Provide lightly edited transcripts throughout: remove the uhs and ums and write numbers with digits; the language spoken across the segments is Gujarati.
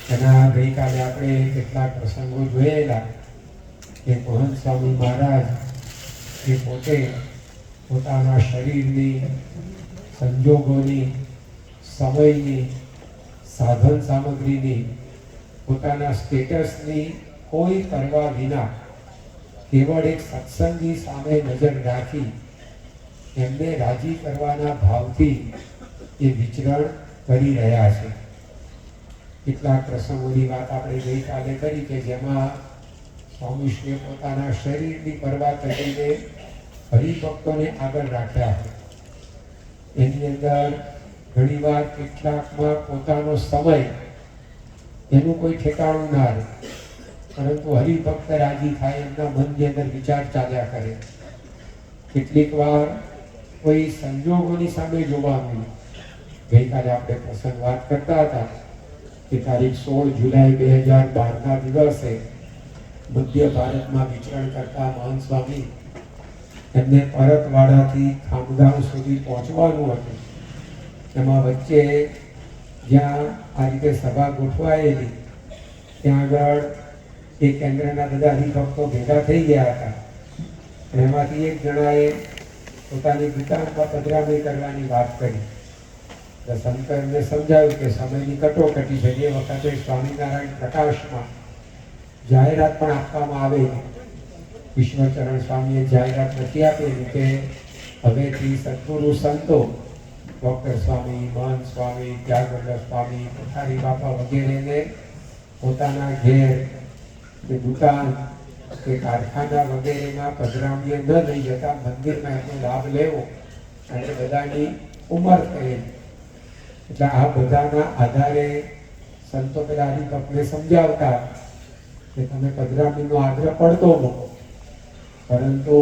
એના ગઈકાલે આપણે કેટલાક પ્રસંગો જોયેલા કે મહંત સ્વામી મહારાજ એ પોતે પોતાના શરીરની, સંજોગોની, સમયની, સાધન સામગ્રીની, પોતાના સ્ટેટસની કોઈ પરવા વિના કેવળ એક સત્સંગી સામે નજર રાખી એમને રાજી કરવાના ભાવથી એ વિચરણ કરી રહ્યા છે. કેટલાક પ્રસંગોની વાત આપણે ગઈકાલે કરી કે જેમાં સ્વામીશ્રીએ પોતાના શરીરની પરવા કરીને હરિભક્તોને આગળ રાખ્યા. એની અંદર ઘણીવાર કેટલાકમાં પોતાનો સમય એનું કોઈ ઠેકાણું ના રહે, પરંતુ હરિભક્ત રાજી થાય એમના મનની અંદર વિચાર ચાલ્યા કરે. કેટલીક વાર કોઈ સંજોગોની સામે જોવાનું. ગઈકાલે આપણે પ્રસંગ વાત કરતા હતા કે તારીખ 16 જુલાઈ 2012ના દિવસે મધ્ય ભારતમાં વિચરણ કરતા મહંત સ્વામી એમને પરતવાડાથી ખામગાંવ સુધી પહોંચવાનું હતું. એમાં વચ્ચે જ્યાં આ રીતે સભા ગોઠવાયેલી ત્યાં આગળ એ કેન્દ્રના બધા હરિભક્તો ભેગા થઈ ગયા હતા. અને એમાંથી એક જણાએ પોતાની દુકાનમાં પધરામણી કરવાની વાત કરી. તો સંતો એમને સમજાવ્યું કે સમયની કટોકટી છે. એ વખતે સ્વામિનારાયણ પ્રકાશમાં જાહેરાત પણ આપવામાં આવેલી. વિશ્વચરણ સ્વામીએ જાહેરાત નથી આપેલી કે હવેથી સદગુરુ સંતો ડૉક્ટર સ્વામી, મહંત સ્વામી, ત્યાગવલ્લભ સ્વામી, કોઠારી બાપા વગેરેને પોતાના ઘેર કે દુકાન કે કારખાના વગેરેમાં પધરામણીએ ન લઈ જતા મંદિરમાં એનો લાભ લેવો. અને બધાની ઉંમર થયેલી એટલે આ બધાના આધારે સંતો પેલા હરિભક્તને સમજાવતા કે તમે પધરામણીનો આગ્રહ પડતો મૂકો, પરંતુ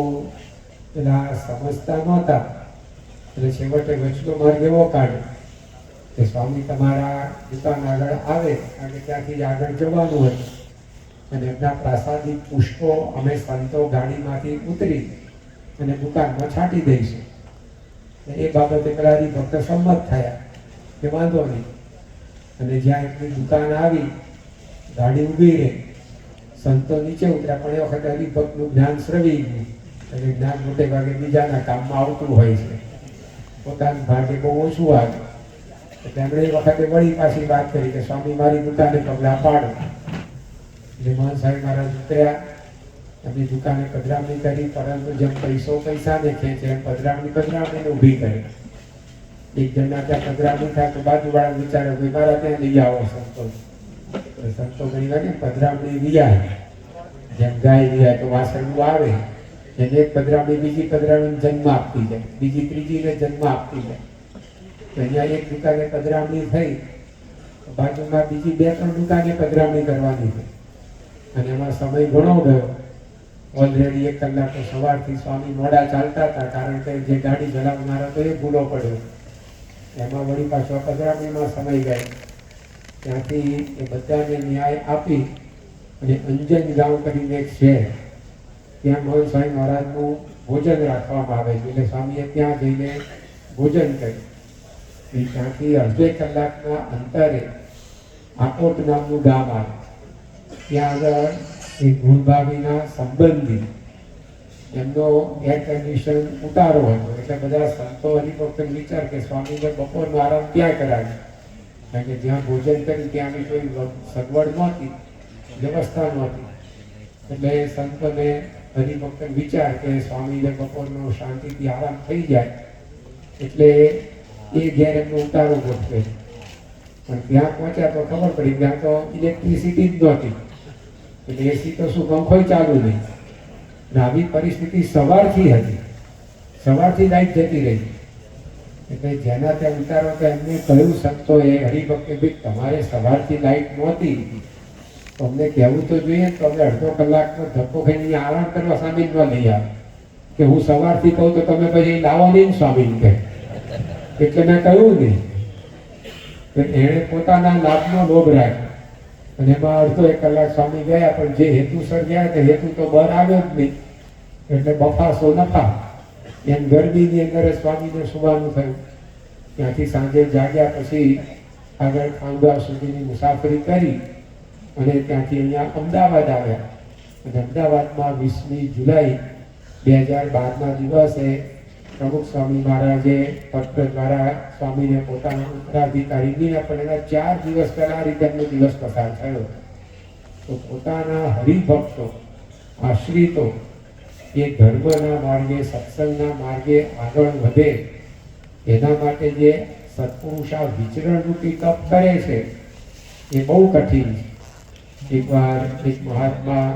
પેલા સમજતા નહોતા. એટલે છેવટે વચલો માર્ગ એવો કાઢ્યો કે સ્વામી તમારા દુકાન આગળ આવે, કારણ કે ત્યાંથી આગળ જવાનું હતું, અને એમના પ્રાસાદિક પુષ્પો અમે સંતો ગાડીમાંથી ઉતરી અને દુકાનમાં છાંટી દઈશું. એ બાબતે પેલા હરિભક્ત સંમત થયા કે વાંધો નહીં. અને જ્યાં એમની દુકાન આવી, ગાડી ઊભી રહી, સંતો નીચે ઉતર્યા, પણ એ વખતે હરિભક્તનું જ્ઞાન શ્રવી ગયું. અને જ્ઞાન મોટે ભાગે બીજાના કામમાં આવતું હોય છે, પોતાના ભાગે બહુ ઓછું આવે. એટલે એમણે એ વખતે વળી પાછી વાત કરી કે સ્વામી મારી દુકાને પગલાં પાડો. એટલે મહંત સાહેબ મહારાજ ઉતર્યા, એમની દુકાને પધરામણી કરી, પરંતુ જેમ પૈસાને ખેંચે એમ પધરામણીને ઊભી કરી. એક જણના ત્યાં પધરામણી થાય તો બાજુવાળા વિચારે ભાઈ મારા ત્યાં લઈ આવો સંતો. સંતો ઘણી વાર પધરામણી વિયાય, જેમ ગાય વિયાય તો વાસણનું આવે, એને એક પધરામણી બીજી પધરામણીને જન્મ આપતી જાય, બીજી ત્રીજીને જન્મ આપતી જાય. તો અહીંયા એક દુકાને પધરામણી થઈ, બાજુમાં બીજી 2-3 દુકાને પધરામણી કરવાની થઈ. અને એમાં સમય ઘણો ગયો. ઓલરેડી 1 કલાક તો સવારથી સ્વામી મોડા ચાલતા હતા, કારણ કે જે ગાડી ચલાવનાર હતો એ ભૂલો પડ્યો. એમાં વળી પાછો પધરામણીમાં સમય ગયો. ત્યાંથી એ બધાને ન્યાય આપી અને અંજન ગાંવ કરીને એક શહેર, ત્યાં મહંત સ્વામી મહારાજનું ભોજન રાખવામાં આવે છે. એટલે સ્વામીએ ત્યાં જઈને ભોજન કર્યું. ત્યાંથી અડધે કલાકના અંતરે આકોટ નામનું ગામ આવે. ત્યાં આગળ એ ગુણભાવીના સંબંધી એમનો એર કન્ડિશન ઉતારો હતો. એટલે બધા સંતો હરિભક્તો વિચાર કે સ્વામીને બપોરનો આરામ ક્યાં કરાવી, કારણ કે જ્યાં ભોજન કર્યું ત્યાંની કોઈ સગવડ નહોતી, વ્યવસ્થા નહોતી. એટલે સંતોને હરિભક્ત વિચાર કે સ્વામીને બપોરનો શાંતિથી આરામ થઈ જાય, એટલે એ ઘેર એમનો ઉતારો ગોઠવે. પણ ત્યાં પહોંચ્યા તો ખબર પડી ત્યાં તો ઇલેક્ટ્રિસિટી જ નહોતી, એટલે એસી તો શું પંખોય ચાલુ નહીં. આવી પરિસ્થિતિ સવારથી હતી, સવારથી લાઈટ જતી રહી. એટલે જેના ત્યાં ઉતારો તો એમને કહ્યું સંતોએ હરિભક્તે ભાઈ તમારે સવારથી લાઈટ નહોતી તો અમને કહેવું તો જોઈએ, તો અમે અડધો કલાકનો ધક્કો ખાઈને આરામ કરવા સ્વામી ન લઈ આવે. કે હું સવારથી કહું તો તમે પછી લાવો નહીં સ્વામી કહે. એટલે મેં કહ્યું નહીં. એણે પોતાના લાભનો લોભ રાખ્યો અને એમાં અડધો 1 કલાક સ્વામી ગયા, પણ જે હેતુસર ગયા તે હેતુ તો બહાર આવ્યો જ નહીં. એટલે બફાસો નફા એમ ગરમીની અંદર સ્વામીને સુવાનું થયું. ત્યાંથી સાંજે જાગ્યા પછી આગળ ખાંડવા સુધીની મુસાફરી કરી અને ત્યાંથી અહીંયા અમદાવાદ આવ્યા અને અમદાવાદમાં 20મી જુલાઈ 2012ના દિવસે પ્રમુખ સ્વામી મહારાજે પત્ર દ્વારા સ્વામીને પોતાના ઉત્તરાધિકારીની પણ એના 4 દિવસ પહેલા રીતનો દિવસ પસાર થયો. તો પોતાના હરિભક્તો આશ્રિતો એ ધર્મના માર્ગે સત્સંગના માર્ગે આગળ વધે એના માટે જે સત્પુરુષ આ વિચરણ રૂપી તપ કરે છે એ બહુ કઠિન છે. એકવાર એક મહાત્મા